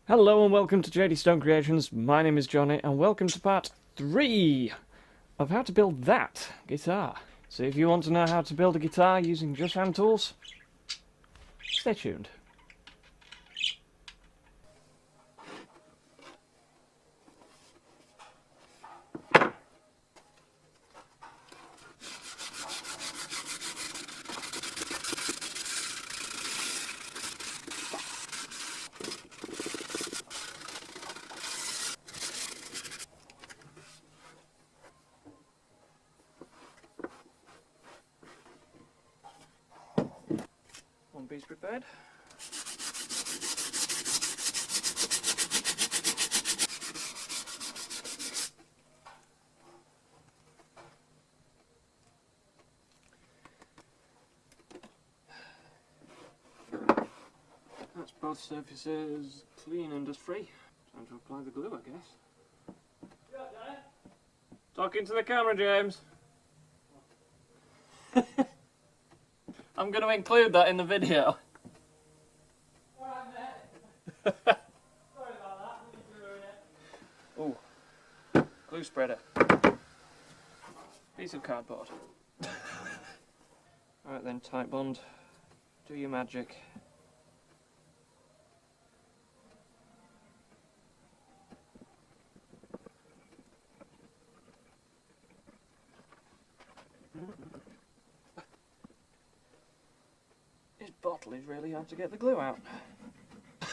Hello and welcome to JDStone Creations. My name is Johnny and welcome to part 3 of how to build that guitar. So if you want to know how to build a guitar using just hand tools, stay tuned. One piece prepared. That's both surfaces clean and dust free. Time to apply the glue, I guess. Talking to the camera, James. I'm going to include that in the video. Alright, mate. Sorry about that, didn't ruin it. Ooh, glue spreader. Piece of cardboard. Alright then, tight bond. Do your magic. This bottle is really hard to get the glue out. I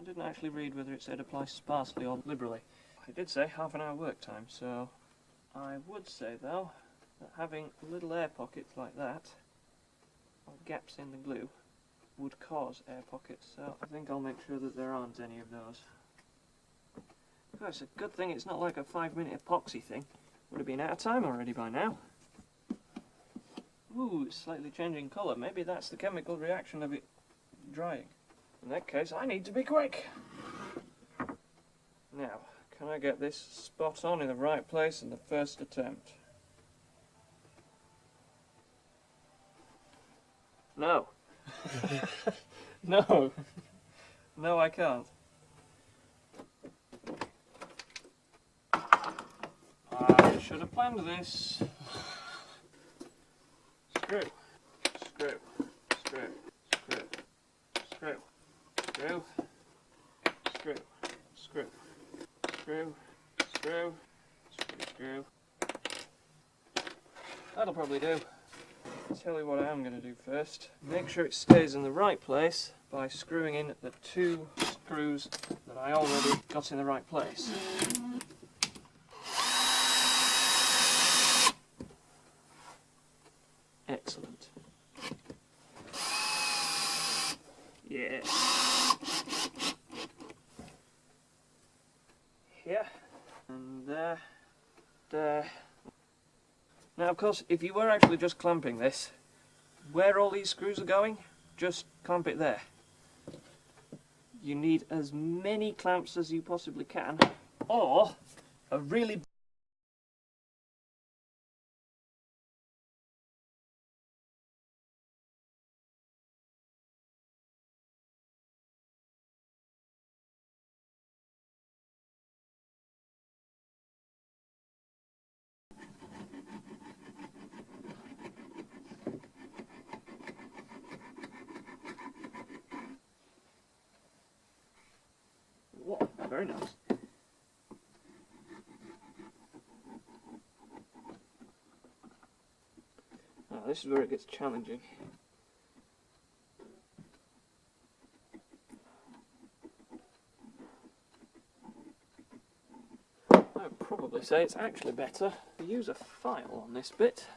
didn't actually read whether it said apply sparsely or liberally. It did say half an hour work time, so I would say though that having little air pockets like that, or gaps in the glue, would cause air pockets, so I think I'll make sure that there aren't any of those. Oh, it's a good thing it's not like a 5-minute epoxy thing. Would have been out of time already by now. Ooh, it's slightly changing colour. Maybe that's the chemical reaction of it drying. In that case, I need to be quick. Now, can I get this spot on in the right place in the first attempt? No. No. No, I can't. I should have planned this. Screw, screw, screw, screw, screw, screw, screw, screw, screw, screw, screw. That'll probably do. I'll tell you what I am going to do first. Make sure it stays in the right place by screwing in the 2 screws that I already got in the right place. Excellent. Yeah. Here. And there. There. Now of course, if you were actually just clamping this, where all these screws are going, just clamp it there. You need as many clamps as you possibly can, or a really Whoa, very nice. Now this is where it gets challenging. I would probably say it's actually better to use a file on this bit.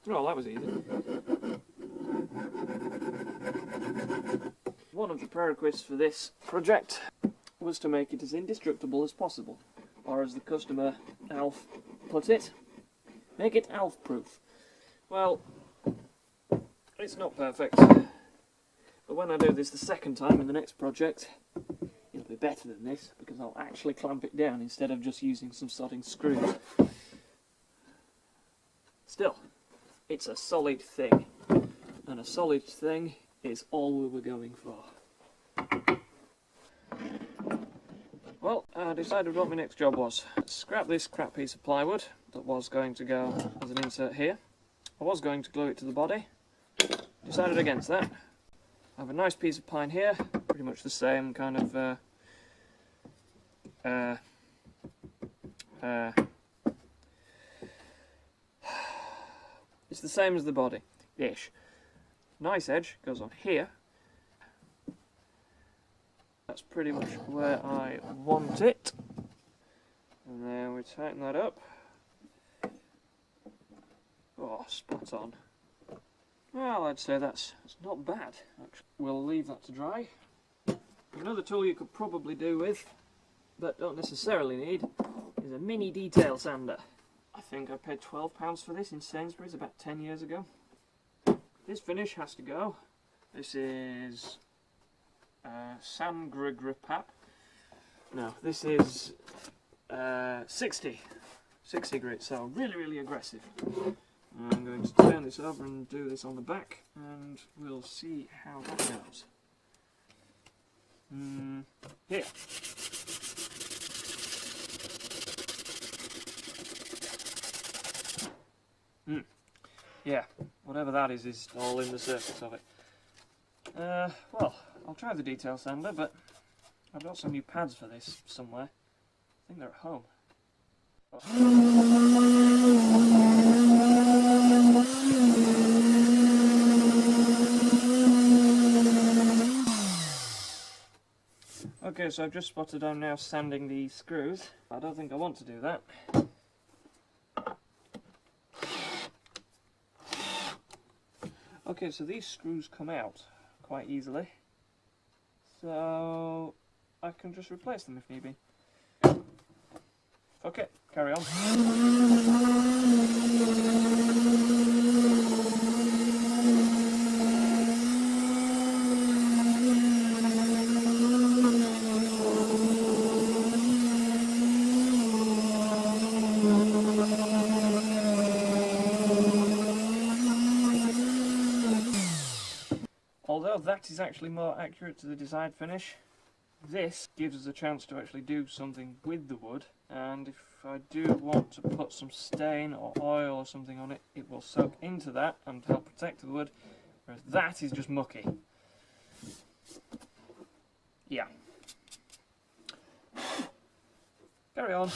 Oh, that was easy. One of the prerequisites for this project was to make it as indestructible as possible, or as the customer, Alf, put it, make it Alf-proof. Well, it's not perfect, but when I do this the second time in the next project, it'll be better than this, because I'll actually clamp it down instead of just using some sodding screws. Still, it's a solid thing. And a solid thing is all we were going for. Well, I decided what my next job was. Scrap this crap piece of plywood that was going to go as an insert here. I was going to glue it to the body. Decided against that. I have a nice piece of pine here, pretty much the same kind of it's the same as the body-ish. Nice edge goes on here. That's pretty much where I want it. And then we tighten that up. Oh, spot on. Well, I'd say that's not bad. Actually, we'll leave that to dry. Another tool you could probably do with, but don't necessarily need, is a mini detail sander. I think I paid £12 for this in Sainsbury's about 10 years ago. This finish has to go. This is Sangrograpap. No, this is 60 grit, so really aggressive. I'm going to turn this over and do this on the back, and we'll see how that goes. Here. Yeah, whatever that is all in the surface of it. Well, I'll try the detail sander, but I've got some new pads for this somewhere. I think they're at home. Okay, so I've just spotted I'm now sanding the screws. I don't think I want to do that. Okay, so these screws come out quite easily, so I can just replace them if need be. Okay, carry on. Although that is actually more accurate to the desired finish, this gives us a chance to actually do something with the wood, and if I do want to put some stain or oil or something on it, it will soak into that and help protect the wood, whereas that is just mucky. Yeah. Carry on.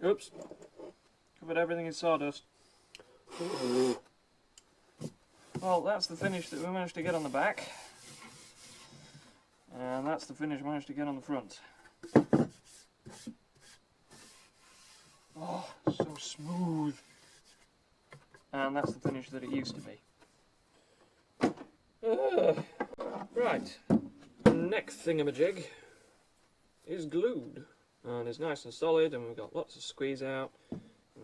Oops, covered everything in sawdust. Well, that's the finish that we managed to get on the back, and that's the finish we managed to get on the front. Oh, so smooth. And that's the finish that it used to be. Right, the next thingamajig is glued. And it's nice and solid, and we've got lots of squeeze out, and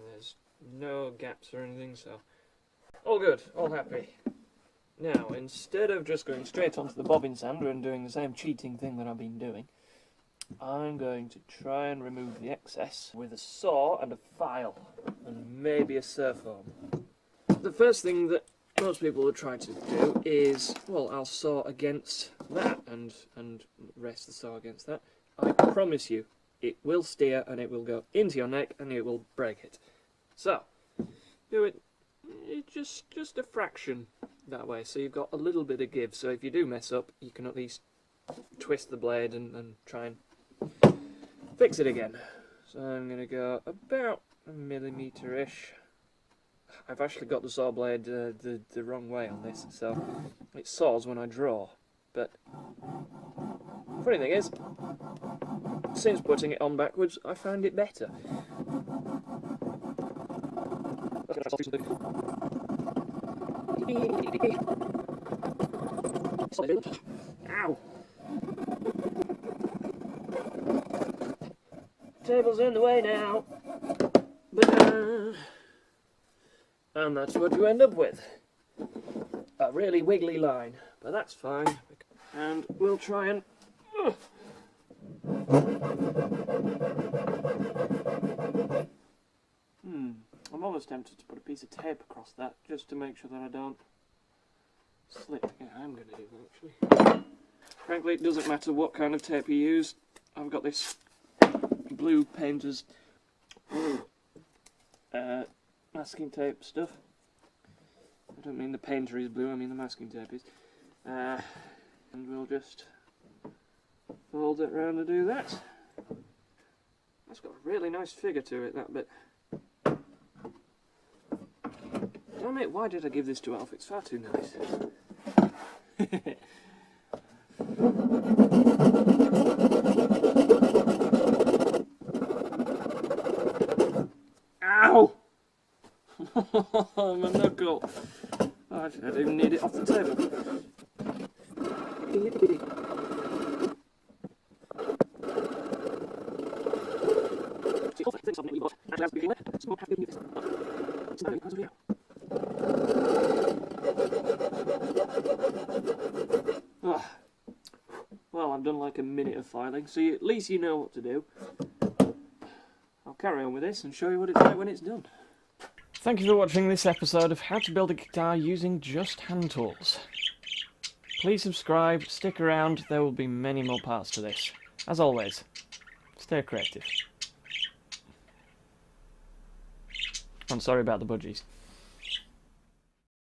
there's no gaps or anything, so all good, all happy. Now, instead of just going straight onto the bobbin sander and doing the same cheating thing that I've been doing, I'm going to try and remove the excess with a saw and a file, and maybe a surfoam. The first thing that most people will try to do is, well, I'll saw against that and rest the saw against that. I promise you, it will steer and it will go into your neck and it will break it. So, do it just a fraction that way, so you've got a little bit of give, so if you do mess up, you can at least twist the blade and try and fix it again. So I'm going to go about a millimetre-ish. I've actually got the saw blade the wrong way on this, so it saws when I draw, but funny thing is, since putting it on backwards, I found it better. Ow! Table's in the way now. And that's what you end up with. A really wiggly line, but that's fine. And we'll try and... I'm almost tempted to put a piece of tape across that, just to make sure that I don't slip. Yeah, I'm going to do that, actually. Frankly, it doesn't matter what kind of tape you use. I've got this blue painter's masking tape stuff. I don't mean the painter is blue, I mean the masking tape is. And we'll just fold it round to do that. That's got a really nice figure to it, that bit. Damn it, why did I give this to Alf? It's far too nice. Ow! My knuckle. Oh, I didn't even need it off the table. Oh. Well, I've done like a minute of filing, so at least you know what to do. I'll carry on with this and show you what it's like when it's done. Thank you for watching this episode of How to Build a Guitar Using Just Hand Tools. Please subscribe, stick around, there will be many more parts to this. As always, stay creative. I'm sorry about the budgies.